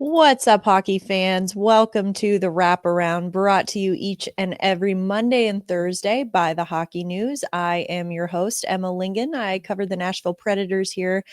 What's up, hockey fans? Welcome to the Wraparound, brought to you each and every Monday and Thursday by the Hockey News. I am your host, Emma Lingan. I cover the Nashville Predators here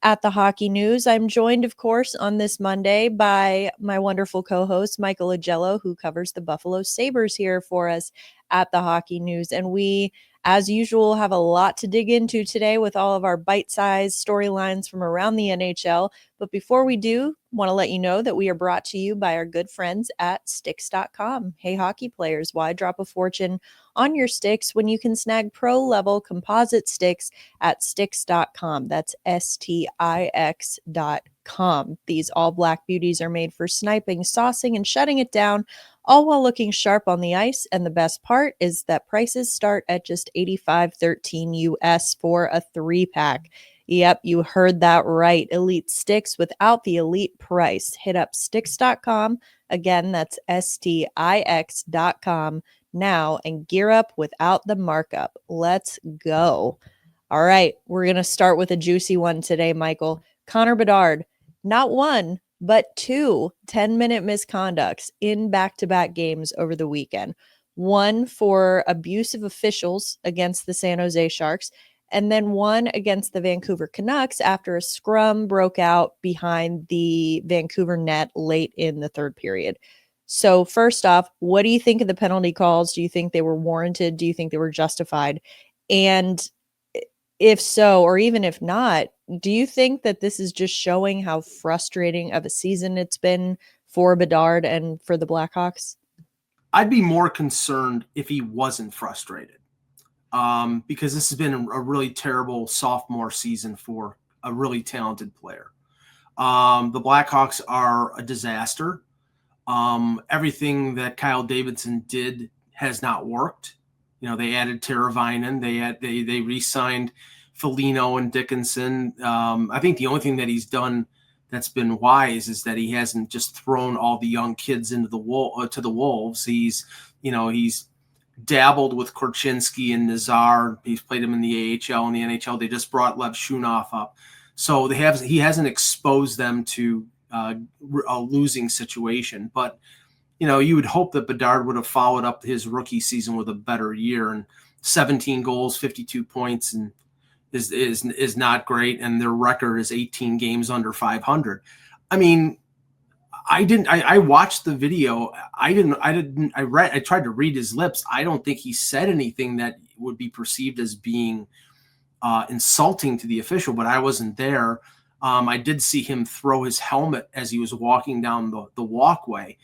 at the Hockey News. I'm joined, of course, on this Monday by my wonderful co-host, Michael Augello, who covers the Buffalo Sabres here for us at the Hockey News. And we, as usual, have a lot to dig into today with all of our bite-sized storylines from around the NHL. But before we do, want to let you know that we are brought to you by our good friends at Sticks.com. Hey, hockey players, why drop a fortune on your sticks when you can snag pro-level composite sticks at Sticks.com? That's Stix.com. These all-black beauties are made for sniping, saucing, and shutting it down, all while looking sharp on the ice. And the best part is that prices start at just $85.13 US for a 3-pack. Yep, you heard that right. Elite sticks without the elite price. Hit up Stix.com. Again, that's Stix.com now and gear up without the markup. Let's go. All right, we're going to start with a juicy one today, Michael. Connor Bedard, not one, but two 10-minute misconducts in back-to-back games over the weekend. One for abusive officials against the San Jose Sharks, and then one against the Vancouver Canucks after a scrum broke out behind the Vancouver net late in the third period. So first off, what do you think of the penalty calls? Do you think they were warranted? Do you think they were justified? And if so, or even if not, do you think that this is just showing how frustrating of a season it's been for Bedard and for the Blackhawks? I'd be more concerned if he wasn't frustrated. Because this has been a really terrible sophomore season for a really talented player. The Blackhawks are a disaster. Everything that Kyle Davidson did has not worked. You know, they added Teravainen, they re-signed Foligno and Dickinson. I think the only thing that he's done that's been wise is that he hasn't just thrown all the young kids into the wolves. He's dabbled with Korchinski and Nazar. He's played him in the AHL and the NHL. They just brought Lev Shunov up. So he hasn't exposed them to a losing situation. But, you would hope that Bedard would have followed up his rookie season with a better year. And 17 goals, 52 points, and is not great. And their record is 18 games under 500. I mean, I watched the video. I tried to read his lips. I don't think he said anything that would be perceived as being insulting to the official, but I wasn't there. I did see him throw his helmet as he was walking down the walkway.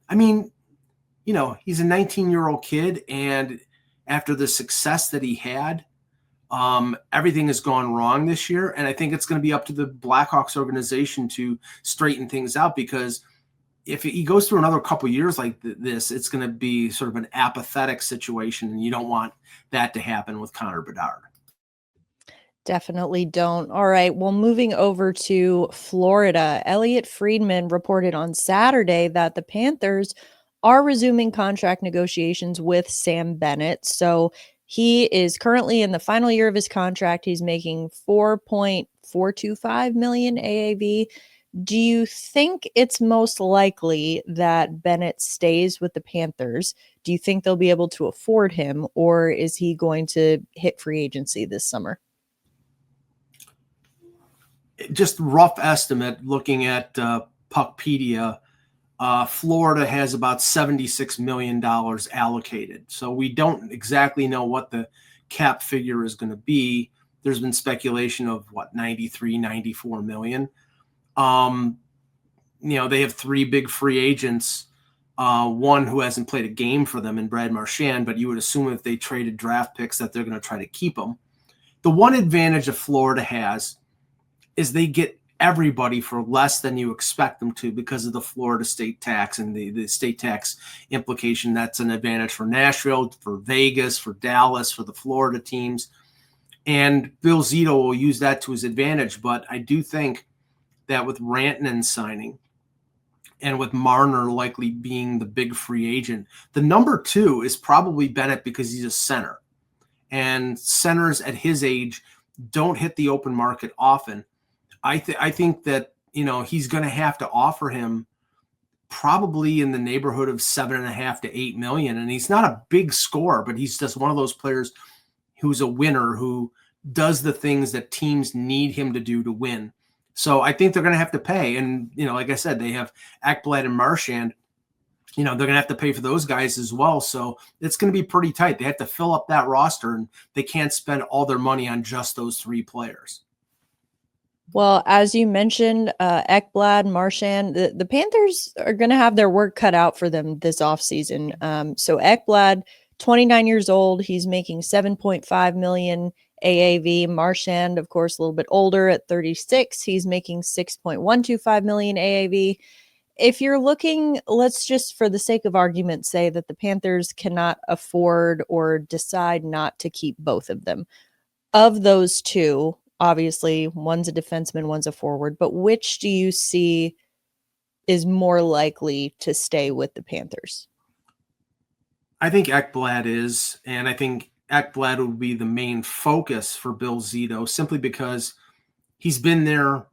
I mean, he's a 19-year-old kid, and after the success that he had, everything has gone wrong this year. And I think it's going to be up to the Blackhawks organization to straighten things out, because if he goes through another couple years like this, it's going to be sort of an apathetic situation, and you don't want that to happen with Connor Bedard. Definitely don't. All right. Well, moving over to Florida, Elliot Friedman reported on Saturday that the Panthers are resuming contract negotiations with Sam Bennett. So he is currently in the final year of his contract. He's making $4.425 million AAV. Do you think it's most likely that Bennett stays with the Panthers? Do you think they'll be able to afford him, or is he going to hit free agency this summer? Just rough estimate, looking at Puckpedia, Florida has about $76 million allocated. So we don't exactly know what the cap figure is going to be. There's been speculation of 93, 94 million. They have three big free agents, one who hasn't played a game for them in Brad Marchand, but you would assume if they traded draft picks that they're going to try to keep them. The one advantage that Florida has is they get everybody for less than you expect them to because of the Florida state tax and the state tax implication. That's an advantage for Nashville, for Vegas, for Dallas, for the Florida teams. And Bill Zito will use that to his advantage. But I do think that with Rantanen signing and with Marner likely being the big free agent, the number two is probably Bennett, because he's a center. And centers at his age don't hit the open market often. I think that, he's going to have to offer him probably in the neighborhood of 7.5 to 8 million. And he's not a big scorer, but he's just one of those players who's a winner, who does the things that teams need him to do to win. So I think they're going to have to pay. And, like I said, they have Ekblad and Marchand. They're going to have to pay for those guys as well. So it's going to be pretty tight. They have to fill up that roster, and they can't spend all their money on just those three players. Well, as you mentioned, Ekblad, Marchand, the Panthers are going to have their work cut out for them this offseason. So Ekblad, 29 years old, he's making $7.5 million AAV. Marchand, of course, a little bit older at 36. He's making $6.125 million AAV. If you're looking, let's just, for the sake of argument, say that the Panthers cannot afford or decide not to keep both of them. Of those two, obviously, one's a defenseman, one's a forward, but which do you see is more likely to stay with the Panthers? I think Ekblad is, and I think Ekblad would be the main focus for Bill Zito, simply because he's been there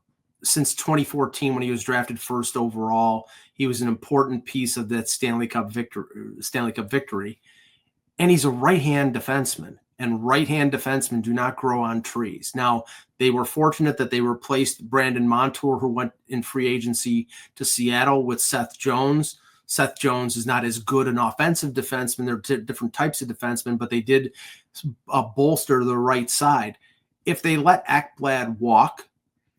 since 2014 when he was drafted first overall. He was an important piece of that Stanley Cup victory. And he's a right-hand defenseman, and right-hand defensemen do not grow on trees. Now, they were fortunate that they replaced Brandon Montour, who went in free agency to Seattle, with Seth Jones. Seth Jones is not as good an offensive defenseman. They're different types of defensemen, but they did bolster the right side. If they let Ekblad walk,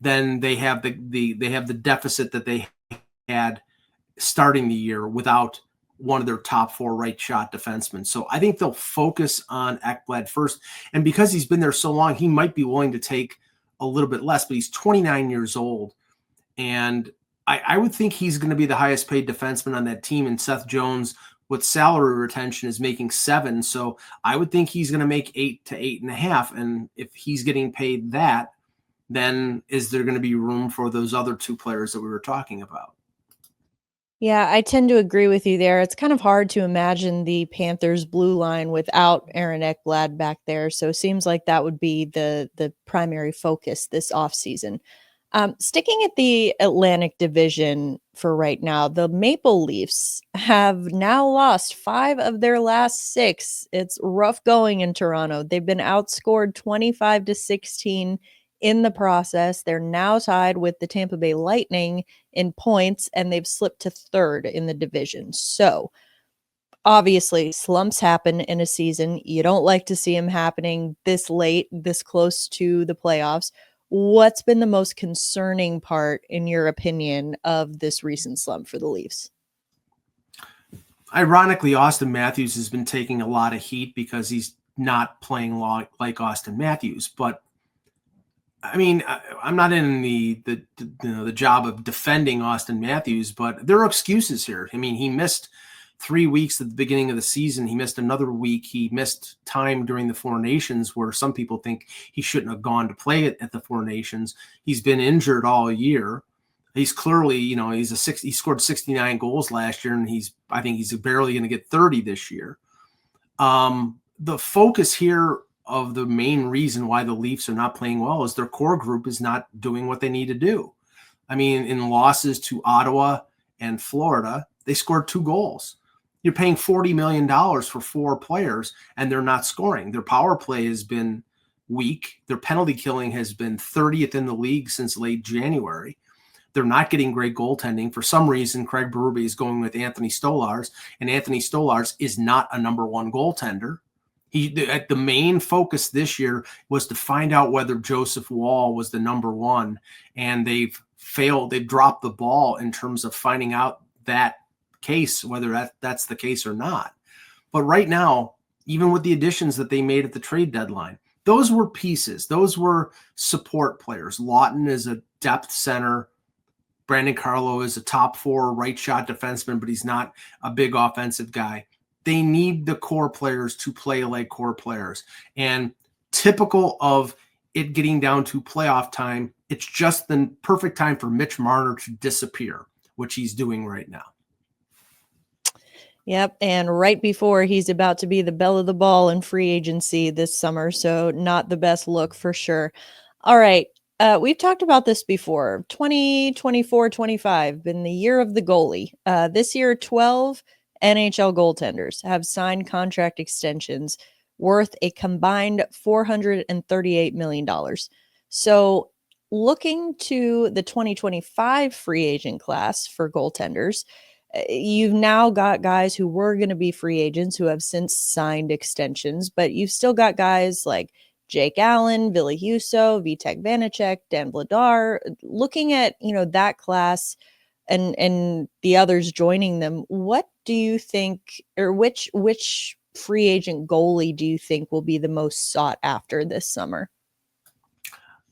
then they have the deficit that they had starting the year without one of their top four right shot defensemen. So I think they'll focus on Ekblad first. And because he's been there so long, he might be willing to take a little bit less, but he's 29 years old. And I would think he's going to be the highest paid defenseman on that team. And Seth Jones, with salary retention, is making $7 million. So I would think he's going to make $8 to $8.5 million. And if he's getting paid that, then is there going to be room for those other two players that we were talking about? Yeah, I tend to agree with you there. It's kind of hard to imagine the Panthers blue line without Aaron Ekblad back there. So it seems like that would be the primary focus this offseason. Sticking at the Atlantic Division for right now, the Maple Leafs have now lost 5 of their last 6. It's rough going in Toronto. They've been outscored 25-16 in the process. They're now tied with the Tampa Bay Lightning in points, and they've slipped to 3rd in the division. So obviously, slumps happen in a season. You don't like to see them happening this late, this close to the playoffs. What's been the most concerning part, in your opinion, of this recent slump for the Leafs? Ironically, Auston Matthews has been taking a lot of heat because he's not playing like Auston Matthews. But I mean, I'm not in the job of defending Auston Matthews, but there are excuses here. I mean, he missed 3 weeks at the beginning of the season. He missed another week. He missed time during the Four Nations, where some people think he shouldn't have gone to play at the Four Nations. He's been injured all year. He's clearly, he scored 69 goals last year, and I think he's barely going to get 30 this year. The focus here of the main reason why the Leafs are not playing well is their core group is not doing what they need to do. I mean, in losses to Ottawa and Florida, they scored 2 goals. You're paying $40 million for 4 players, and they're not scoring. Their power play has been weak. Their penalty killing has been 30th in the league since late January. They're not getting great goaltending. For some reason, Craig Berube is going with Anthony Stolarz, and Anthony Stolarz is not a number 1 goaltender. The main focus this year was to find out whether Joseph Woll was the number 1, and they've failed. They've dropped the ball in terms of finding out that case, whether that's the case or not. But right now, even with the additions that they made at the trade deadline, those were pieces. Those were support players. Lawton is a depth center. Brandon Carlo is a top 4 right shot defenseman, but he's not a big offensive guy. They need the core players to play like core players. And typical of it getting down to playoff time, it's just the perfect time for Mitch Marner to disappear, which he's doing right now. Yep, and right before he's about to be the belle of the ball in free agency this summer, so not the best look for sure. All right, We've talked about this before. 2024-25 been the year of the goalie. This year, 12 NHL goaltenders have signed contract extensions worth a combined $438 million. So, looking to the 2025 free agent class for goaltenders, you've now got guys who were going to be free agents who have since signed extensions, but you've still got guys like Jake Allen, Ville Husso, Vitek Vanacek, Dan Vladar. Looking at, that class and the others joining them, what do you think, or which free agent goalie do you think will be the most sought after this summer?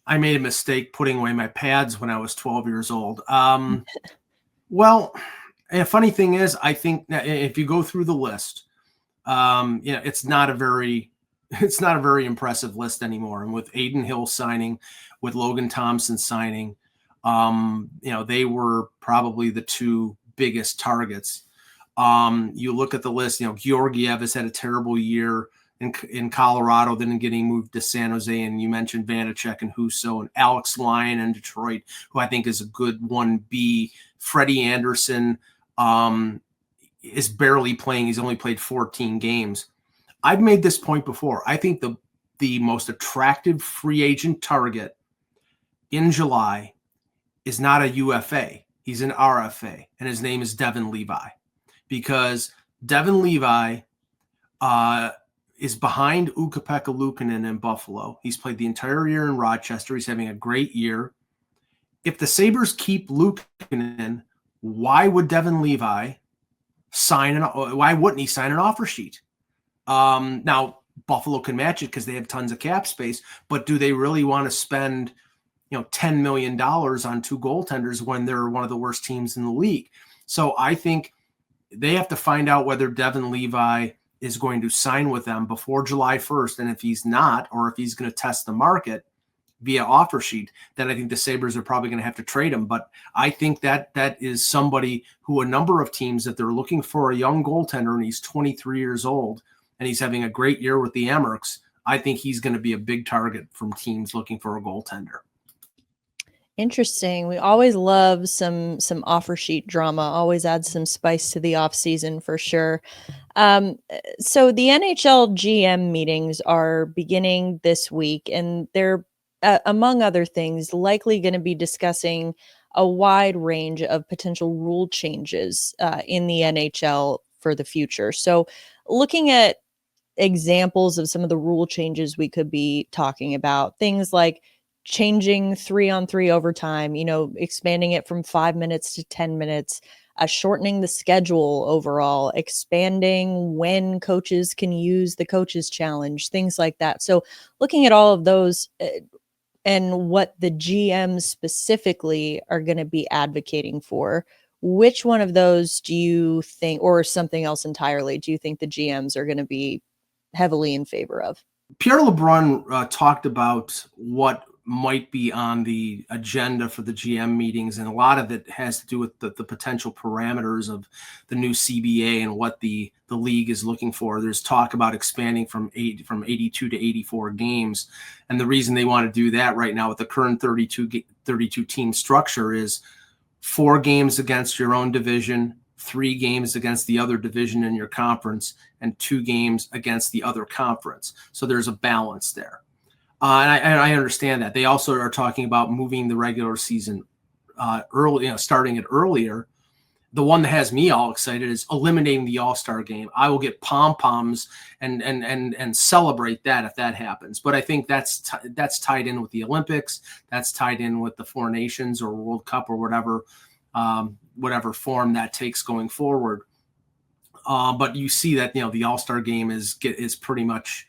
I made a mistake putting away my pads when I was 12 years old. Well, a funny thing is, I think that if you go through the list, it's not a very impressive list anymore. And with Aiden Hill signing, with Logan Thompson signing, they were probably the two biggest targets. You look at the list, Georgiev has had a terrible year in Colorado, then getting moved to San Jose. And you mentioned Vanacek and Husso and Alex Lyon in Detroit, who I think is a good 1B. Freddie Anderson is barely playing. He's only played 14 games. I've made this point before. I think the most attractive free agent target in July is not a UFA. He's an RFA, and his name is Devin Levi. Because Devin Levi is behind Ukko-Pekka Luukkonen in Buffalo. He's played the entire year in Rochester. He's having a great year. If the Sabres keep Luukkonen, why would Devin Levi why wouldn't he sign an offer sheet? Now, Buffalo can match it because they have tons of cap space, but do they really want to spend, $10 million on two goaltenders when they're one of the worst teams in the league? So I think they have to find out whether Devin Levi is going to sign with them before July 1st. And if he's not, or if he's going to test the market via offer sheet, then I think the Sabres are probably going to have to trade him. But I think that is somebody who a number of teams, if they're looking for a young goaltender and he's 23 years old and he's having a great year with the Amerks, I think he's going to be a big target from teams looking for a goaltender. Interesting. We always love some offer sheet drama, always adds some spice to the off season for sure. So the NHL GM meetings are beginning this week, and they're, among other things, likely going to be discussing a wide range of potential rule changes in the NHL for the future. So looking at examples of some of the rule changes we could be talking about, things like changing 3-on-3 overtime, expanding it from 5 minutes to 10 minutes, shortening the schedule overall, expanding when coaches can use the coaches challenge, things like that. So looking at all of those and what the GMs specifically are going to be advocating for, which one of those do you think, or something else entirely, do you think the GMs are going to be heavily in favor of? Pierre LeBrun talked about what might be on the agenda for the GM meetings, and a lot of it has to do with the potential parameters of the new CBA and what the league is looking for. There's talk about expanding from 82 to 84 games, and the reason they want to do that right now with the current 32 team structure is 4 games against your own division, 3 games against the other division in your conference, and 2 games against the other conference. So there's a balance there. And I understand that. They also are talking about moving the regular season early, starting it earlier. The one that has me all excited is eliminating the All-Star game. I will get pom-poms and celebrate that if that happens. But I think that's tied in with the Olympics. That's tied in with the Four Nations or World Cup or whatever form that takes going forward. But you see that, the All-Star game is pretty much,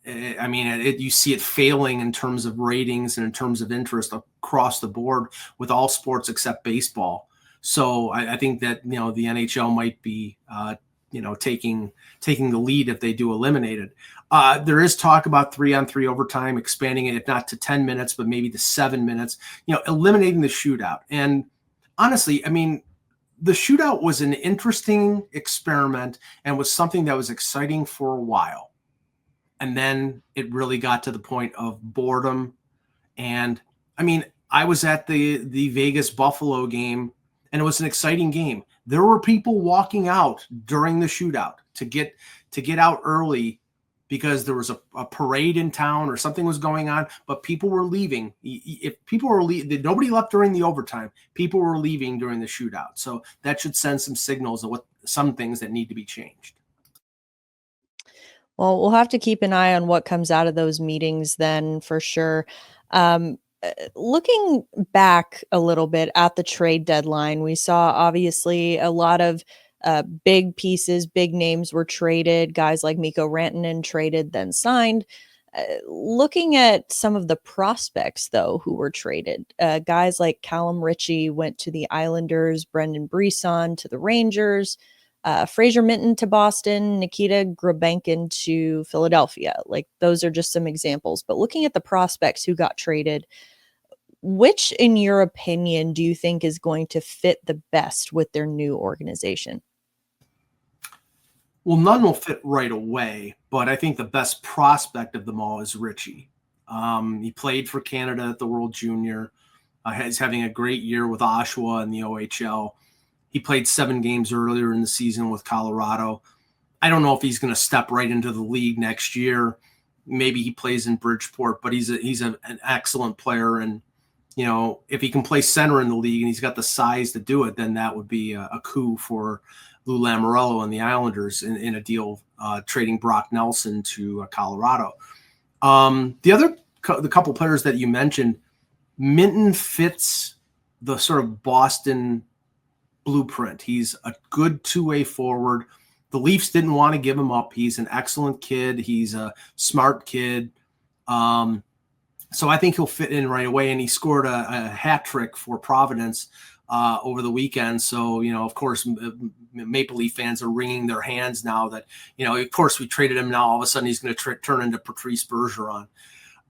you see it failing in terms of ratings and in terms of interest across the board with all sports except baseball. So I think that, the NHL might be, taking the lead if they do eliminate it. There is talk about 3-on-3 overtime, expanding it, if not to 10 minutes, but maybe to 7 minutes, eliminating the shootout. And honestly, the shootout was an interesting experiment and was something that was exciting for a while. And then it really got to the point of boredom And I mean, I was at the Vegas Buffalo game, and it was an exciting game. There were people walking out during the shootout to get out early because there was a parade in town or something was going on, but people were leaving. If people were leaving, nobody left during the overtime. People were leaving during the shootout. So that should send some signals of some things that need to be changed. Well, we'll have to keep an eye on what comes out of those meetings then for sure. Looking back a little bit at the trade deadline, we saw obviously a lot of big pieces, big names were traded. Guys like Mikko Rantanen traded, then signed. Looking at some of the prospects, though, who were traded, guys like Callum Ritchie went to the Islanders, Brendan Brisson to the Rangers, Fraser Minton to Boston, Nikita Grabenkin to Philadelphia. Like, those are just some examples. But looking at the prospects who got traded, which, in your opinion, do you think is going to fit the best with their new organization? Well, none will fit right away, but I think the best prospect of them all is Ritchie. He played for Canada at the World Junior. He's having a great year with Oshawa in the OHL. He played 7 games earlier in the season with Colorado. I don't know if he's going to step right into the league next year. Maybe he plays in Bridgeport, but he's an excellent player. And, you know, if he can play center in the league and he's got the size to do it, then that would be a coup for Lou Lamoriello and the Islanders in a deal trading Brock Nelson to Colorado. The couple players that you mentioned, Minton fits the sort of Boston blueprint. He's a good two-way forward. The Leafs didn't want to give him up. He's an excellent kid. He's a smart kid. So I think he'll fit in right away. And he scored a hat trick for Providence over the weekend. So, you know, of course, Maple Leaf fans are wringing their hands now that, you know, of course we traded him. Now all of a sudden he's going to turn into Patrice Bergeron.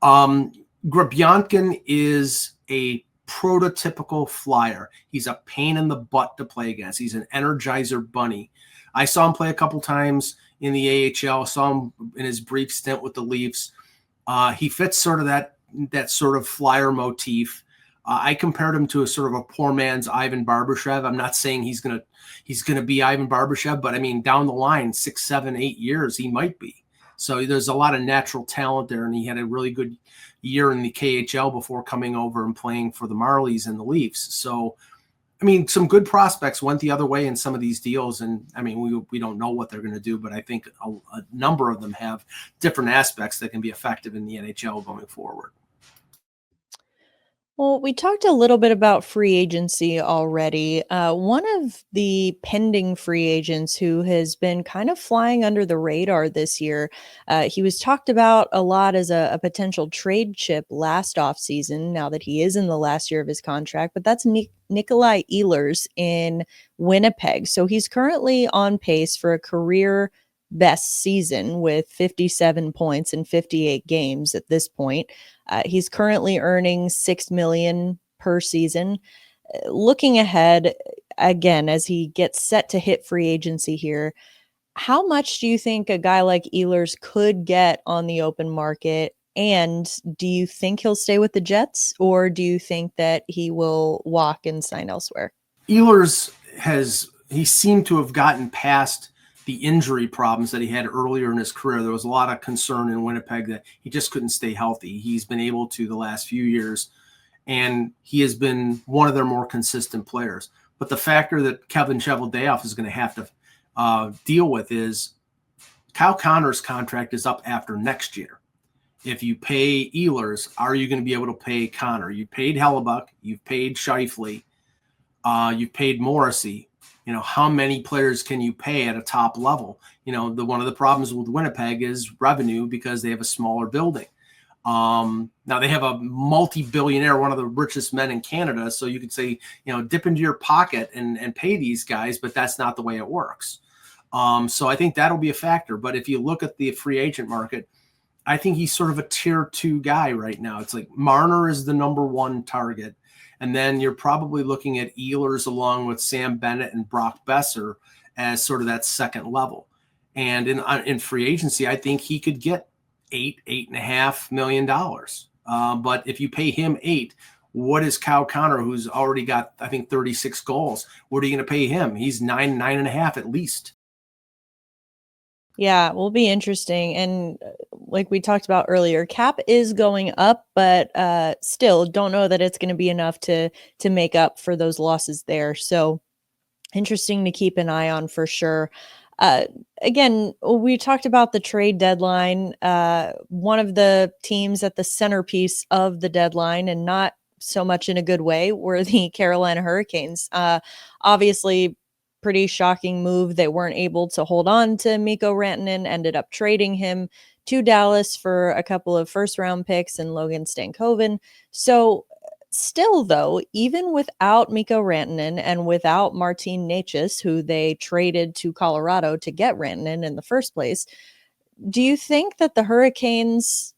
Grabenkin is a prototypical flyer. He's a pain in the butt to play against. He's an energizer bunny. I saw him play a couple times in the AHL. Saw him in his brief stint with the Leafs. He fits sort of that sort of flyer motif. I compared him to a sort of a poor man's Ivan Barbashev. I'm not saying he's gonna be Ivan Barbashev, but I mean down the line, 6, 7, 8 years, he might be. So there's a lot of natural talent there, and he had a really good year in the KHL before coming over and playing for the Marlies and the Leafs. So, I mean, some good prospects went the other way in some of these deals, and I mean, we don't know what they're going to do, but I think a number of them have different aspects that can be effective in the NHL going forward. Well, we talked a little bit about free agency already. One of the pending free agents who has been kind of flying under the radar this year, he was talked about a lot as a potential trade chip last offseason, now that he is in the last year of his contract, but that's Nikolaj Ehlers in Winnipeg. So he's currently on pace for a career best season with 57 points in 58 games at this point. He's currently earning $6 million per season. Looking ahead, again, as he gets set to hit free agency here, how much do you think a guy like Ehlers could get on the open market? And do you think he'll stay with the Jets, or do you think that he will walk and sign elsewhere? Ehlers he seemed to have gotten past the injury problems that he had earlier in his career. There was a lot of concern in Winnipeg that he just couldn't stay healthy. He's been able to the last few years, and he has been one of their more consistent players. But the factor that Kevin Cheveldayoff is going to have to deal with is Kyle Connor's contract is up after next year. If you pay Ehlers, are you going to be able to pay Connor? You paid Hellebuck, you've paid Scheifele, you've paid Morrissey. You know, how many players can you pay at a top level? You know, one of the problems with Winnipeg is revenue because they have a smaller building. Now they have a multi-billionaire, one of the richest men in Canada. So you could say, you know, dip into your pocket and pay these guys, but that's not the way it works. So I think that'll be a factor. But if you look at the free agent market, I think he's sort of a tier 2 guy right now. It's like Marner is the number 1 target. And then you're probably looking at Ehlers along with Sam Bennett and Brock Besser as sort of that second level. And in free agency, I think he could get $8.5 million. But if you pay him 8, what is Connor, who's already got, I think, 36 goals? What are you going to pay him? He's 9.5 at least. Yeah, will be interesting. And like we talked about earlier, cap is going up, but still don't know that it's going to be enough to make up for those losses there. So interesting to keep an eye on for sure. Again, we talked about the trade deadline. One of the teams at the centerpiece of the deadline, and not so much in a good way, were the Carolina Hurricanes. Obviously, pretty shocking move. They weren't able to hold on to Mikko Rantanen, ended up trading him to Dallas for a couple of first-round picks and Logan Stankoven. So still, though, even without Mikko Rantanen and without Martin Necas, who they traded to Colorado to get Rantanen in the first place, do you think that the Hurricanes,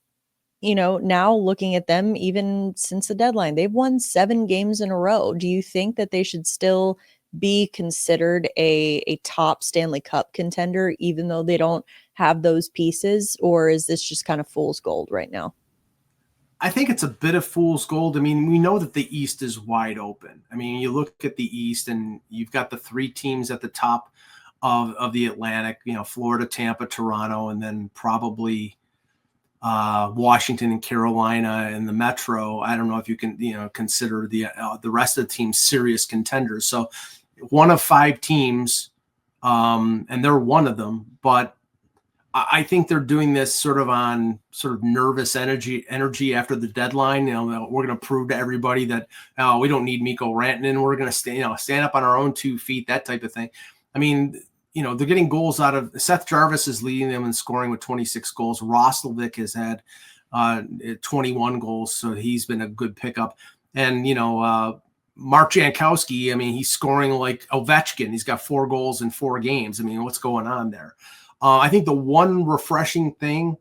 now looking at them, even since the deadline, they've won 7 games in a row. Do you think that they should still be considered a top Stanley Cup contender, even though they don't have those pieces? Or is this just kind of fool's gold right now? I think it's a bit of fool's gold. I mean, we know that the East is wide open. I mean, you look at the East and you've got the 3 teams at the top of the Atlantic, Florida, Tampa, Toronto, and then probably Washington and Carolina and the Metro. I don't know if you can, consider the rest of the teams serious contenders. So one of 5 teams, and they're one of them, but I think they're doing this sort of nervous energy after the deadline. We're going to prove to everybody that we don't need Mikko Rantanen. We're going to stand up on our own 2 feet, that type of thing. I mean, they're getting goals out of Seth Jarvis is leading them in scoring with 26 goals. Roslovic has had 21 goals, so he's been a good pickup. And Mark Jankowski, I mean, he's scoring like Ovechkin. He's got 4 goals in 4 games. I mean, what's going on there? I think the one refreshing thing,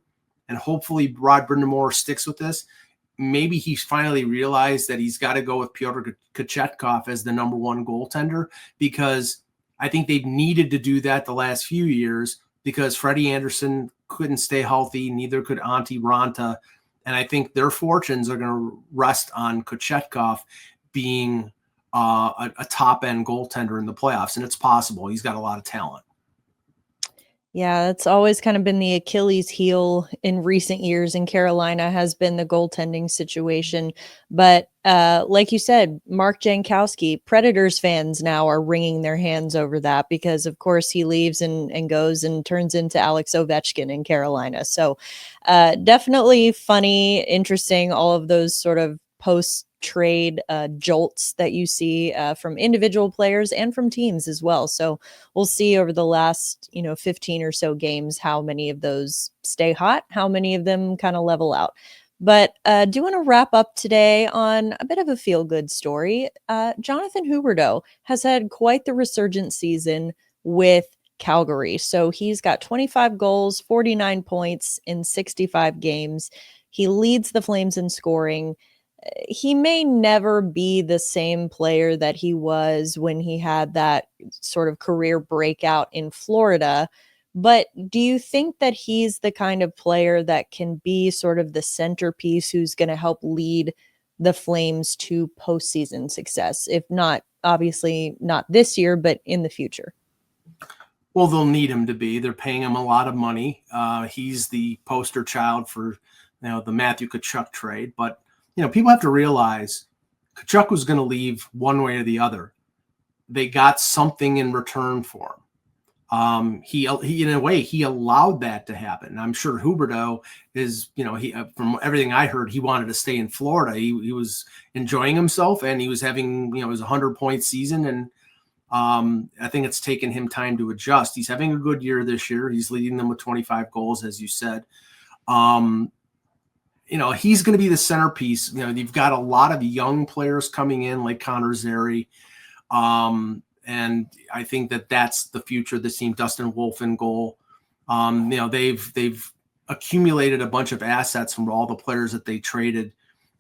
and hopefully Rod Brind'Amour sticks with this, maybe he's finally realized that he's got to go with Pyotr Kochetkov as the number 1 goaltender, because I think they've needed to do that the last few years because Freddie Anderson couldn't stay healthy. Neither could Antti Ranta. And I think their fortunes are going to rest on Kochetkov being a top-end goaltender in the playoffs. And it's possible. He's got a lot of talent. Yeah, it's always kind of been the Achilles heel in recent years in Carolina, has been the goaltending situation. But like you said, Mark Jankowski, Predators fans now are wringing their hands over that because, of course, he leaves and goes and turns into Alex Ovechkin in Carolina. So definitely funny, interesting, all of those sort of post-trade jolts that you see from individual players and from teams as well. So we'll see over the last 15 or so games how many of those stay hot, how many of them kind of level out. But do want to wrap up today on a bit of a feel-good story. Jonathan Huberdeau has had quite the resurgent season with Calgary. So he's got 25 goals, 49 points in 65 games. He leads the Flames in scoring. He may never be the same player that he was when he had that sort of career breakout in Florida. But do you think that he's the kind of player that can be sort of the centerpiece who's going to help lead the Flames to postseason success? If not, obviously not this year, but in the future. Well, they'll need him to be. They're paying him a lot of money. He's the poster child for the Matthew Tkachuk trade. But people have to realize Tkachuk was going to leave one way or the other. They got something in return for him. He in a way, he allowed that to happen. I'm sure Huberdeau is, he from everything I heard, he wanted to stay in Florida. He was enjoying himself and he was having, it was a 100-point season. And I think it's taken him time to adjust. He's having a good year this year. He's leading them with 25 goals, as you said. He's going to be the centerpiece. You've got a lot of young players coming in like Connor Zary. And I think that that's the future of this team. Dustin Wolf in goal. They've accumulated a bunch of assets from all the players that they traded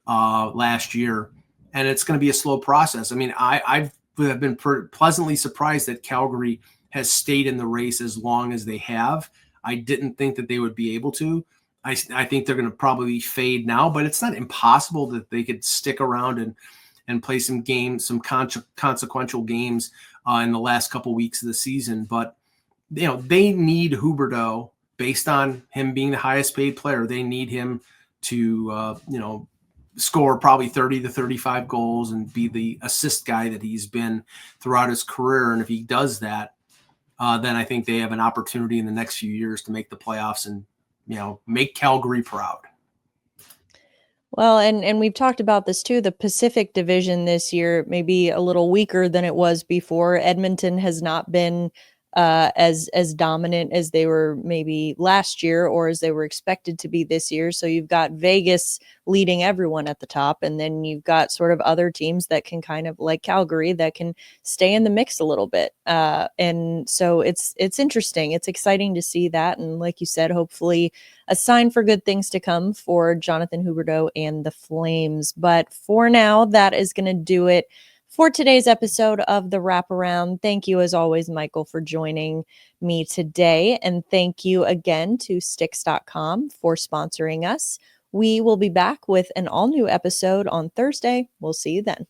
last year, and it's going to be a slow process. I mean, I've been pleasantly surprised that Calgary has stayed in the race as long as they have. I didn't think that they would be able to. I think they're going to probably fade now, but it's not impossible that they could stick around and play some games, some consequential games in the last couple weeks of the season. But they need Huberdeau based on him being the highest paid player. They need him to score probably 30 to 35 goals and be the assist guy that he's been throughout his career. And if he does that, then I think they have an opportunity in the next few years to make the playoffs and make Calgary proud. Well, and we've talked about this too. The Pacific Division this year may be a little weaker than it was before. Edmonton has not been as dominant as they were maybe last year or as they were expected to be this year. So you've got Vegas leading everyone at the top, and then you've got sort of other teams that can kind of, like Calgary, that can stay in the mix a little bit. And so it's interesting. It's exciting to see that. And like you said, hopefully a sign for good things to come for Jonathan Huberdeau and the Flames. But for now, that is going to do it for today's episode of the Wraparound. Thank you, as always, Michael, for joining me today. And thank you again to Stix.com for sponsoring us. We will be back with an all-new episode on Thursday. We'll see you then.